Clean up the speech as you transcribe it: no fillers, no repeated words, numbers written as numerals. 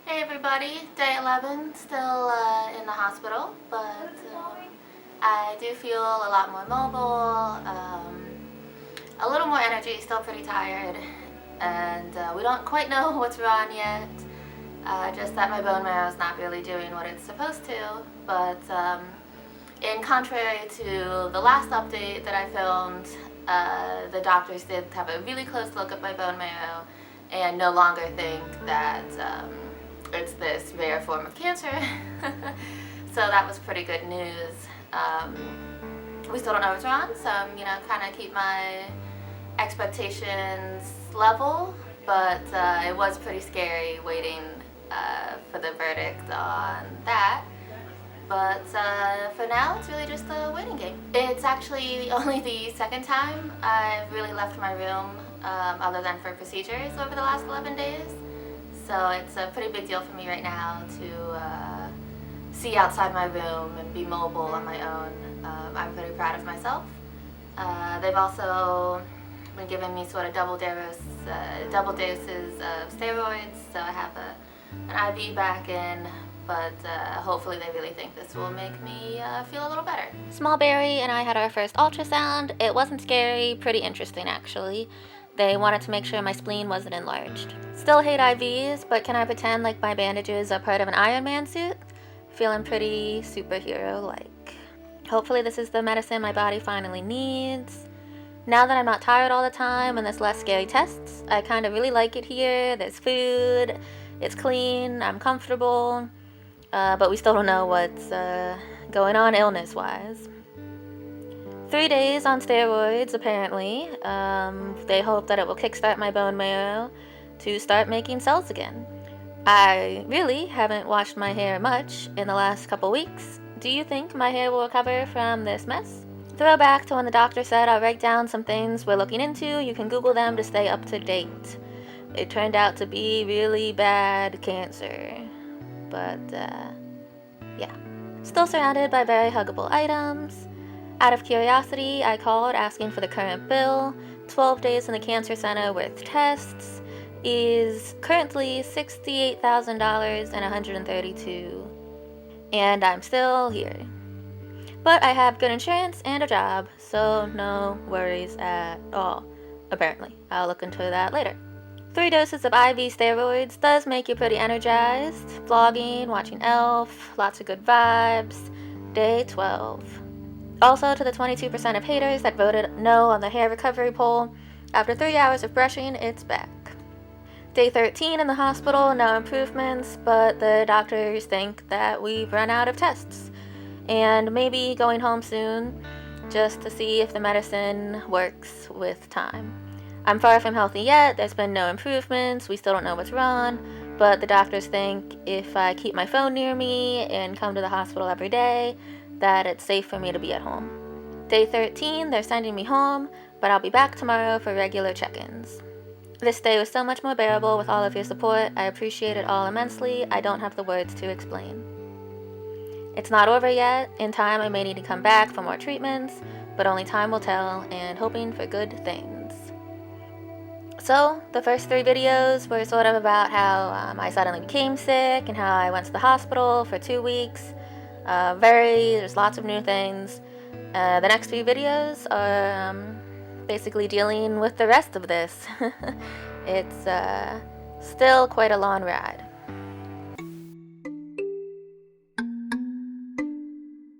Hey everybody, day 11, still in the hospital, but I do feel a lot more mobile, a little more energy, still pretty tired, and we don't quite know what's wrong yet, just that my bone marrow is not really doing what it's supposed to, but in contrary to the last update that I filmed, the doctors did have a really close look at my bone marrow and no longer think that it's this rare form of cancer. So that was pretty good news. We still don't know what's wrong, so I'm kind of keep my expectations level, but it was pretty scary waiting for the verdict on that. But for now, it's really just a waiting game. It's actually only the second time I've really left my room other than for procedures over the last 11 days. So it's a pretty big deal for me right now to see outside my room and be mobile on my own. I'm pretty proud of myself. They've also been giving me sort of double doses of steroids, so I have an IV back in. But hopefully they really think this will make me feel a little better. Smallberry and I had our first ultrasound. It wasn't scary, pretty interesting actually. They wanted to make sure my spleen wasn't enlarged. Still hate IVs, but can I pretend like my bandages are part of an Iron Man suit? Feeling pretty superhero-like. Hopefully this is the medicine my body finally needs. Now that I'm not tired all the time and there's less scary tests, I kind of really like it here. There's food, it's clean, I'm comfortable. But we still don't know what's going on illness-wise. 3 days on steroids, apparently. They hope that it will kickstart my bone marrow to start making cells again. I really haven't washed my hair much in the last couple weeks. Do you think my hair will recover from this mess? Throwback to when the doctor said I'll write down some things we're looking into. You can Google them to stay up to date. It turned out to be really bad cancer. But, yeah. Still surrounded by very huggable items. Out of curiosity, I called asking for the current bill. 12 days in the cancer center with tests is currently $68,000 and $132. And I'm still here. But I have good insurance and a job, so no worries at all. Apparently. I'll look into that later. 3 doses of IV steroids does make you pretty energized. Vlogging, watching Elf, lots of good vibes. Day 12. Also to the 22% of haters that voted no on the hair recovery poll, after 3 hours of brushing, it's back. Day 13 in the hospital, no improvements, but the doctors think that we've run out of tests. And maybe going home soon, just to see if the medicine works with time. I'm far from healthy yet, there's been no improvements, we still don't know what's wrong, but the doctors think if I keep my phone near me and come to the hospital every day, that it's safe for me to be at home. Day 13, they're sending me home, but I'll be back tomorrow for regular check-ins. This day was so much more bearable with all of your support. I appreciate it all immensely. I don't have the words to explain. It's not over yet. In time, I may need to come back for more treatments, but only time will tell, and hoping for good things. So, the first 3 videos were sort of about how I suddenly became sick and how I went to the hospital for 2 weeks. There's lots of new things. The next few videos are basically dealing with the rest of this. It's still quite a long ride.